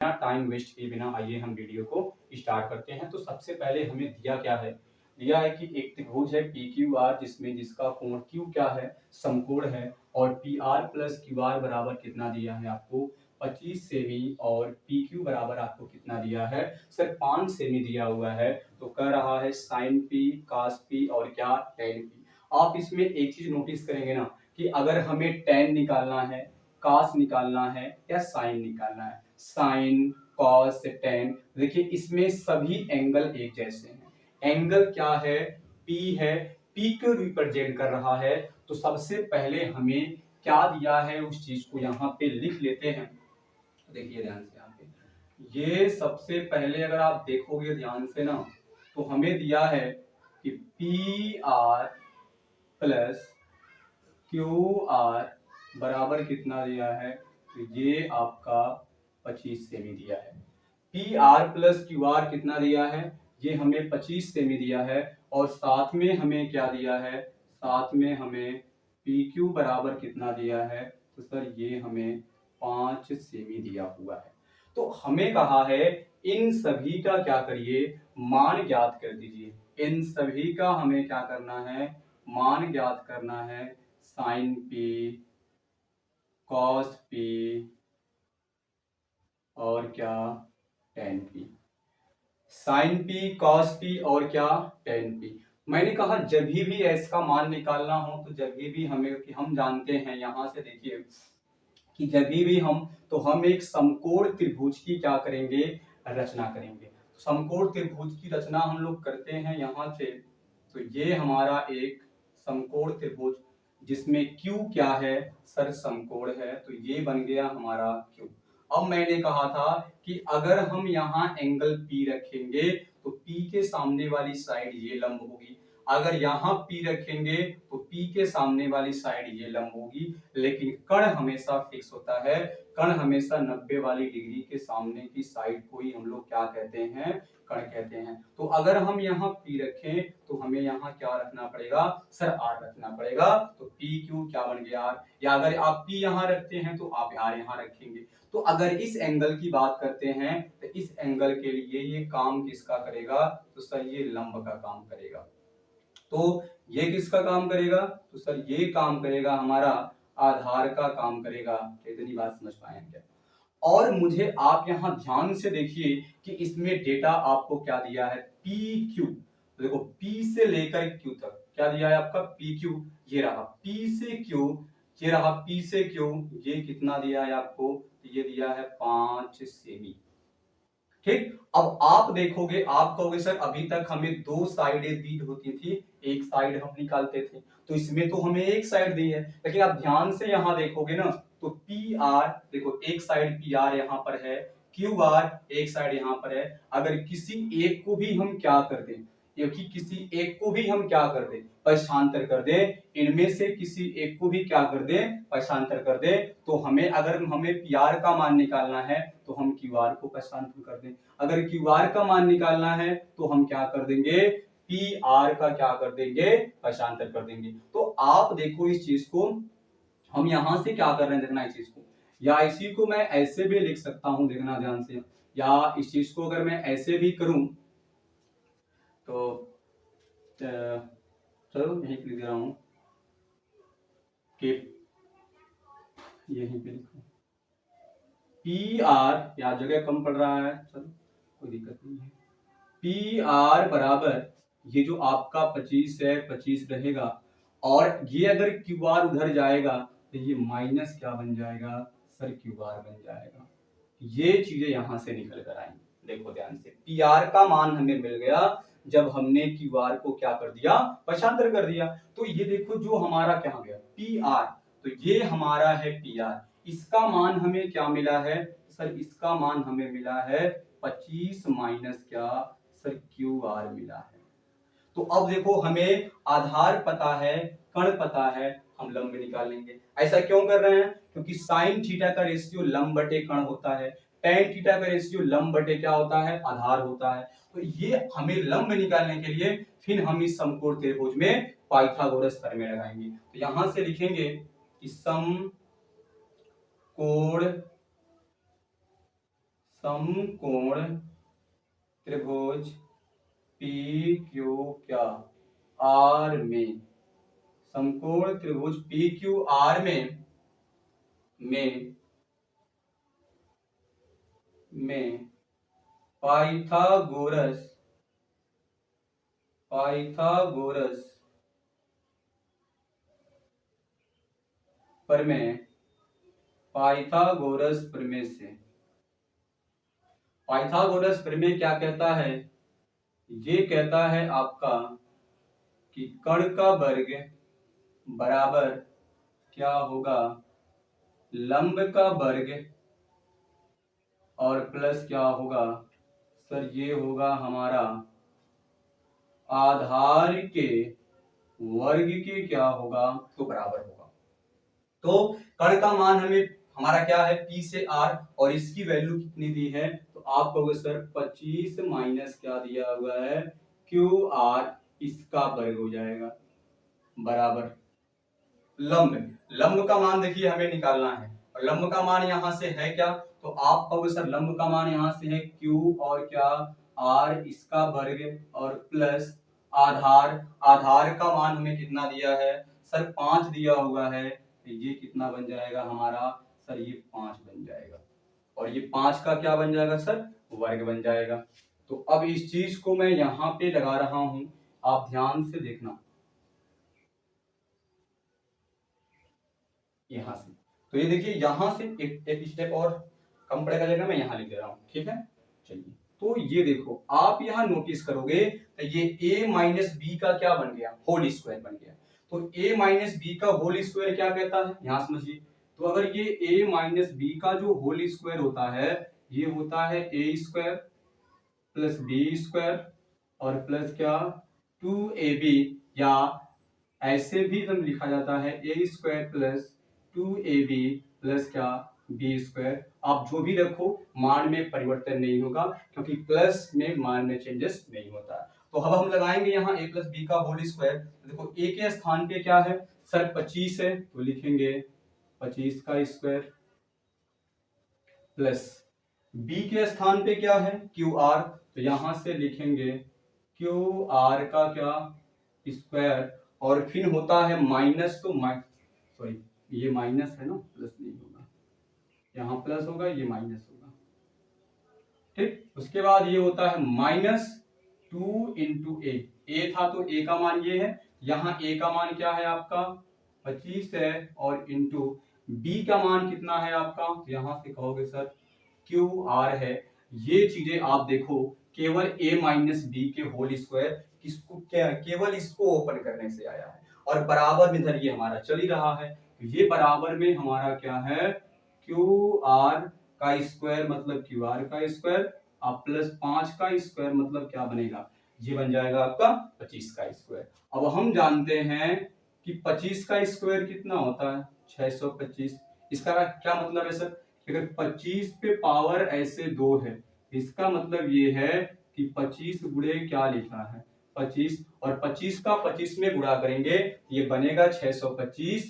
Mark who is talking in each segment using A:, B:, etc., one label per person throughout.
A: Time waste किए बिना आइए हम वीडियो को स्टार्ट करते हैं। तो सबसे पहले हमें दिया क्या है, दिया है कि एक त्रिभुज है पी क्यू आर जिसमें जिसका कोण क्यू क्या है, समकोण है, और P R plus Q R बराबर कितना दिया है आपको 25 सेमी, और पी क्यू बराबर आपको कितना दिया है सर 5 सेमी दिया हुआ है। तो कह रहा है साइन पी कॉस पी और क्या टेन पी। आप इसमें एक चीज नोटिस करेंगे ना कि अगर हमें टेन निकालना है, कॉस निकालना है या साइन निकालना है, साइन कॉस टेन, देखिए इसमें सभी एंगल एक जैसे हैं। एंगल क्या है, पी है, पी को रिप्रेजेंट कर रहा है। तो सबसे पहले हमें क्या दिया है उस चीज को यहाँ पे लिख लेते हैं। देखिए ध्यान से यहाँ पे, ये सबसे पहले अगर आप देखोगे ध्यान से ना, तो हमें दिया है कि P R plus Q R बराबर कितना दिया है, तो ये आपका 25 सेमी दिया है। P R plus Q R कितना दिया है, ये हमें 25 सेमी दिया है, और साथ में हमें क्या दिया है, साथ में हमें पी क्यू बराबर कितना दिया है, तो सर ये हमें 5 सेमी दिया हुआ है। तो हमें कहा है इन सभी का क्या करिए, मान ज्ञात कर दीजिए। इन सभी का हमें क्या करना है, मान ज्ञात करना है। साइन पी कॉस पी और क्या tan P, sine P cos P और क्या टेन पी। मैंने कहा जब भी एस का मान निकालना हो तो जब भी हमें, कि हम जानते हैं यहां से देखिए कि जब भी हम एक समकोण त्रिभुज की क्या करेंगे, रचना करेंगे। समकोण त्रिभुज की रचना हम लोग करते हैं यहां से। तो ये हमारा एक समकोण त्रिभुज जिसमें Q क्या है सर, समकोण है, तो ये बन गया हमारा Q। अब मैंने कहा था कि अगर हम यहाँ एंगल P रखेंगे तो P के सामने वाली साइड ये लंब होगी, अगर यहाँ P रखेंगे तो P के सामने वाली साइड ये लंब होगी। लेकिन कण हमेशा फिक्स होता है, कण हमेशा 90 वाली डिग्री के सामने की साइड को ही हम लोग क्या कहते हैं, कण कहते हैं। तो अगर हम यहाँ P रखें तो हमें यहाँ क्या रखना पड़ेगा सर, R रखना पड़ेगा। तो P Q क्या बन गया R, या अगर आप P यहाँ रखते हैं तो आप R यहाँ रखेंगे। तो अगर इस एंगल की बात करते हैं तो इस एंगल के लिए ये काम किसका करेगा, तो सर ये लंब का काम करेगा। तो ये किसका काम करेगा, तो सर ये काम करेगा हमारा आधार का काम करेगा। इतनी बात समझ पाए क्या। और मुझे आप यहां ध्यान से देखिए कि इसमें डेटा आपको क्या दिया है, पी क्यू। तो देखो P से लेकर Q तक क्या दिया है आपका, पी क्यू। ये रहा P से Q, ये रहा P से Q, ये कितना दिया है आपको, ये दिया है 5 सेमी। ठीक, अब आप देखोगे, आप कहोगे सर अभी तक हमें दो साइडें दी होती थी, एक साइड हम निकालते थे, तो इसमें तो हमें एक साइड दी है। लेकिन आप ध्यान से यहां देखोगे ना, तो पी आर, देखो एक साइड पी आर यहां पर है, क्यू आर एक साइड यहां पर है। अगर किसी एक को भी हम क्या कर दें, क्योंकि किसी एक को भी हम क्या कर दें, पक्षांतर कर दें, इनमें से किसी एक को भी क्या कर दें, पक्षांतर कर दें, तो हमें, अगर हमें पी आर का मान निकालना है तो हम क्यू आर को पक्षांतर कर दें, अगर क्यू आर का मान निकालना है तो हम क्या कर देंगे, पी आर का क्या कर देंगे, पक्षांतर कर देंगे। तो आप देखो इस चीज को, हम यहां से क्या कर रहे हैं, देखना इस चीज को, या इसी को मैं ऐसे भी लिख सकता हूं, देखना ध्यान से, या इस चीज को अगर मैं ऐसे भी करूं तो चलो यहीं पे लिख दे रहा हूं कि यहीं पे लिखो पी आर, या जगह कम पड़ रहा है, चलो कोई दिक्कत नहीं है। पी आर बराबर, ये जो आपका 25 है 25 रहेगा, और ये अगर क्यू आर उधर जाएगा तो ये माइनस क्या बन जाएगा सर, क्यू आर बन जाएगा। ये चीजें यहां से निकल कर आएंगी। देखो ध्यान से, पी आर का मान हमें मिल गया जब हमने क्यू आर को क्या कर दिया, पक्षांतर कर दिया। तो ये देखो जो हमारा क्या गया पी आर, तो ये हमारा है पी आर, इसका मान हमें क्या मिला है सर, इसका मान हमें मिला है 25 माइनस क्या सर, क्यू आर मिला है। तो अब देखो हमें आधार पता है, कण पता है, हम लंब निकालेंगे। ऐसा क्यों कर रहे हैं, क्योंकि साइन थीटा का रेशियो लंब बटे कण होता है, टेन थीटा का रेशियो लंब बटे क्या होता है, आधार होता है। तो ये हमें लंब निकालने के लिए फिर हम इस समकोण त्रिभुज में पाइथागोरस प्रमेय लगाएंगे। तो यहां से लिखेंगे कि समकोण समकोण त्रिभुज पी क्यू क्या आर में, समकोण त्रिभुज पी क्यू आर में पाइथागोरस प्रमेय से, पाइथागोरस प्रमेय क्या कहता है? ये कहता है आपका कि कर्ण का वर्ग बराबर क्या होगा, लंब का वर्ग और प्लस क्या होगा सर, ये होगा हमारा आधार के वर्ग के क्या होगा तो बराबर होगा। तो कर्ण का मान हमें हमारा क्या है P से R, और इसकी वैल्यू कितनी दी है तो आप कहोगे सर 25 माइनस क्या दिया हुआ है QR, इसका वर्ग हो जाएगा बराबर लंब का मान देखिए हमें निकालना है, और लंब का मान यहाँ से है क्या, तो आप कहोगे सर लंब का मान यहाँ से है Q और क्या R, इसका वर्ग और प्लस आधार का मान हमें कितना दिया है सर 5 दिया हुआ है, तो ये कितना बन जाएगा हमारा सर, ये 5 बन जाएगा, और ये 5 का क्या बन जाएगा सर, वर्ग बन जाएगा। तो अब इस चीज को मैं यहाँ पे लगा रहा हूं, आप ध्यान से देखना यहाँ से, तो ये देखिए यहाँ से एक स्टेप और कम पड़ेगा जगह, मैं यहाँ लिख दे रहा हूँ, ठीक है। चलिए तो ये देखो आप यहाँ नोटिस करोगे तो ये a माइनस बी का क्या बन गया, होल स्क्वायर बन गया। तो a माइनस बी का होल स्क्वायर क्या कहता है, यहाँ समझिए। तो अगर ये a माइनस बी का जो होल स्क्वायर होता है, ये होता है a square plus B square और प्लस क्या 2ab, या ऐसे भी एकदम लिखा जाता है a square plus 2ab plus क्या बी स्क्वायर। आप जो भी रखो मान में परिवर्तन नहीं होगा, क्योंकि प्लस में मान में चेंजेस नहीं होता। तो अब हम लगाएंगे यहाँ a प्लस बी का होल स्क्वायर। देखो a के स्थान पे क्या है सर 25 है, तो लिखेंगे 25 का स्क्वायर प्लस b के स्थान पे क्या है क्यू आर, तो यहां से लिखेंगे क्यू आर का क्या स्क्वायर, और फिर होता है माइनस, तो सॉरी ये माइनस है ना, प्लस नहीं होगा, यहाँ प्लस होगा ये माइनस होगा, ठीक। उसके बाद ये होता है माइनस 2 इंटू ए था तो a का मान ये है, यहाँ a का मान क्या है आपका 25 है, और इंटू b का मान कितना है आपका, यहां से कहोगे सर क्यू आर है। ये चीजें आप देखो केवल a माइनस बी के होल स्क्वायर, किसको क्या केवल इसको ओपन करने से आया है, और बराबर में इधर ये हमारा चल ही रहा है, तो ये बराबर में हमारा क्या है क्यू आर का स्क्वायर मतलब क्यू आर का स्क्वायर, अब प्लस 5 का स्क्वायर मतलब क्या बनेगा, ये बन जाएगा आपका 25 का स्क्वायर। अब हम जानते हैं कि 25 का स्क्वायर कितना होता है 625। इसका क्या मतलब है सर, अगर 25 पे पावर ऐसे 2 है, इसका मतलब ये है कि 25 गुणे क्या लिखा है 25, और 25 का 25 में गुणा करेंगे ये बनेगा 625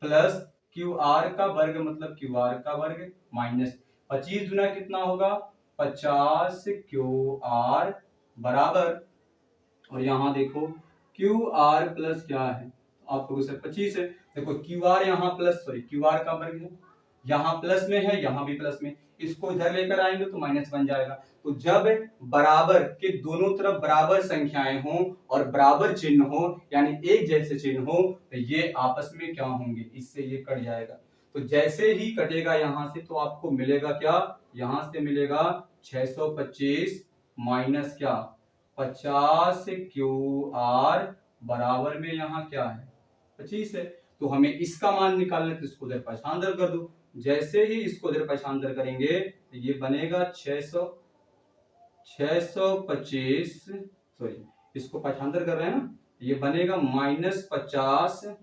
A: प्लस क्यू आर का वर्ग मतलब क्यू आर का वर्ग माइनस 25 गुना कितना होगा 50 क्यू आर बराबर, और यहाँ देखो क्यू आर प्लस क्या है आपको सर 25 है, देखो क्यू आर यहाँ प्लस सॉरी क्यू आर का वर्ग है, यहाँ प्लस में है यहाँ भी प्लस में, इसको इधर लेकर आएंगे तो माइनस बन जाएगा। तो जब बराबर के दोनों तरफ बराबर संख्याएं हों और बराबर चिन्ह हो यानी एक जैसे चिन्ह हो, तो ये आपस में क्या होंगे, इससे ये कट जाएगा। तो जैसे ही कटेगा यहाँ से तो आपको मिलेगा क्या, यहाँ से मिलेगा 625 माइनस क्या 50 क्यू आर बराबर में यहाँ क्या है 25 है। तो हमें इसका मान निकालना है तो इसको इधर पक्षांतर कर दो, जैसे ही इसको इधर पक्षांतर करेंगे तो ये बनेगा 625 सॉरी इसको पक्षांतर कर रहे हैं ना, ये बनेगा -50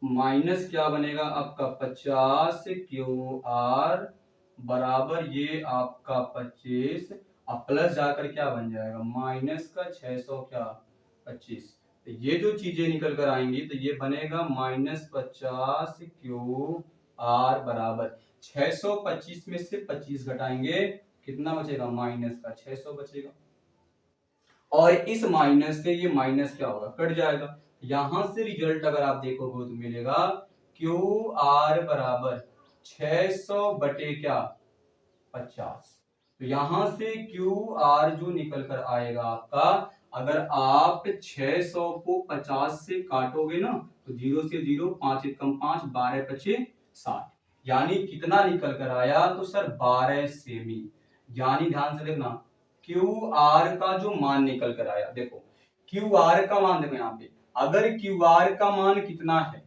A: माइनस क्या बनेगा आपका 50 क्यू आर बराबर ये आपका 25, अब प्लस जाकर क्या बन जाएगा माइनस का 600 क्या 25, तो ये जो चीजें निकल कर आएंगी तो ये बनेगा -50 क्यू आर बराबर 625 में से 25 घटाएंगे, कितना बचेगा, माइनस का 600 बचेगा। और इस माइनस से ये माइनस क्या होगा, कट जाएगा। यहां से रिजल्ट अगर आप देखोगे तो मिलेगा क्यू आर बराबर 600 बटे क्या, 50। तो यहां से क्यू आर जो निकल कर आएगा आपका, अगर आप 600 को 50 से काटोगे ना, तो 0 से 0, 5 एक कम 5, 12 पचे 60, यानी कितना निकल कर आया, तो सर 12 सेमी। यानी ध्यान से देखना, क्यू आर का जो मान निकल कर आया, देखो क्यू आर का मान देखो यहाँ पे, अगर क्यू आर का मान कितना है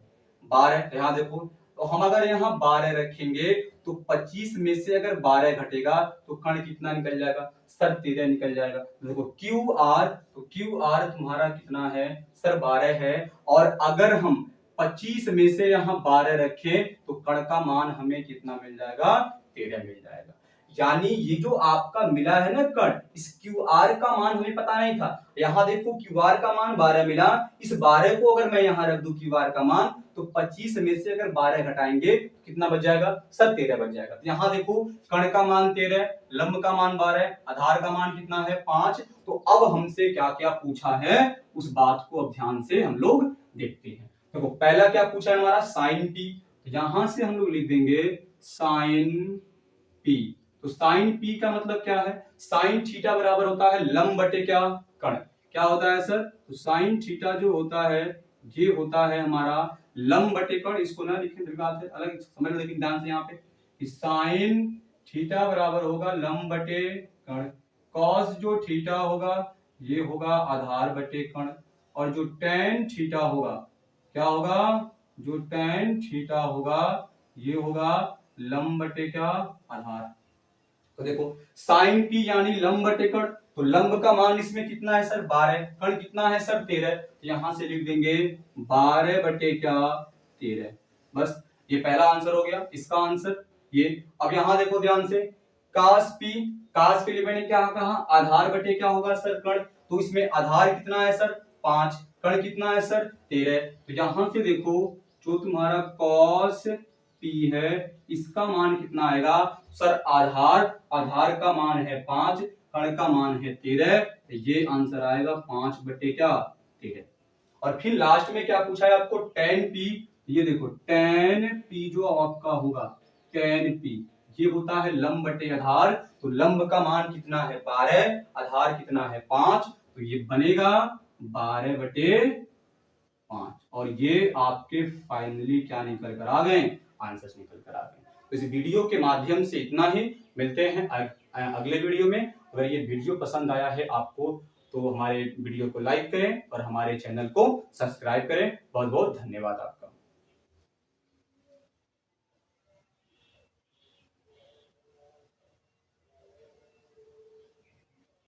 A: 12, यहाँ देखो, तो हम अगर यहाँ 12 रखेंगे तो 25 में से अगर 12 घटेगा तो कण कितना निकल जाएगा, सर 13 निकल जाएगा। देखो क्यू आर, तो क्यू आर तुम्हारा कितना है सर 12 है, और अगर हम 25 में से यहाँ 12 रखें तो कण का मान हमें कितना मिल जाएगा, 13 मिल जाएगा। यानी ये जो आपका मिला है ना कण, इस क्यू आर का मान हमें पता नहीं था, यहाँ देखो क्यू आर का मान 12 मिला, इस 12 को अगर मैं यहाँ रख दूं क्यू आर का मान, तो 25 में से अगर 12 घटाएंगे कितना बच जाएगा, सर 13 बच जाएगा। तो यहाँ देखो कण का मान 13, लंब का मान 12, आधार का मान कितना है 5। तो अब हमसे क्या क्या पूछा है उस बात को अब ध्यान से हम लोग देखते हैं। देखो पहला क्या पूछा है हमारा, साइन पी। तो यहां से हम लोग लिख देंगे साइन पी। तो साइन पी का मतलब क्या है, साइन थीटा बराबर होता है लंब बटे क्या, कण। क्या होता है सर, तो साइन थीटा जो होता है ये होता है हमारा लंब बटे कण। इसको ना लिखें बात है अलग, समझ लो लेकिन ध्यान से यहाँ पे, साइन थीटा बराबर होगा लंब बटे कण, कॉस जो थीटा होगा ये होगा आधार बटे कण, और जो टेन थीटा होगा क्या होगा, जो टेन थीटा होगा ये होगा लंब बटे क्या, आधार। तो देखो साइन पी यानी लंब बटे कण, तो लंब का मान इसमें कितना है सर 12, कण कितना है सर 13, तो यहां से लिख देंगे 12 बटे क्या 13। बस ये पहला आंसर हो गया इसका आंसर ये। अब यहां देखो ध्यान से, कास पी, कास के लिए मैंने क्या कहा, आधार बटे क्या होगा सर कण, तो इसमें आधार कितना है सर 5, कण कितना है सर 13। तो यहां से देखो जो तुम्हारा कॉस पी है इसका मान कितना आएगा सर, आधार, आधार का मान है 5, कण का मान है 13, ये आंसर आएगा 5 बटे क्या 13। और फिर लास्ट में क्या पूछा है आपको, टेन पी। ये देखो टेन पी जो आपका होगा, टेन पी ये होता है लंब बटे आधार, तो लंब का मान कितना है 12, आधार कितना है 5, तो ये बनेगा 12 बटे 5। और ये आपके फाइनली क्या निकल कर आ गए, आंसर्स निकल कर आ गए। तो इस वीडियो के माध्यम से इतना ही, मिलते हैं अगले वीडियो में। अगर ये वीडियो पसंद आया है आपको तो हमारे वीडियो को लाइक करें और हमारे चैनल को सब्सक्राइब करें। बहुत बहुत धन्यवाद आपका।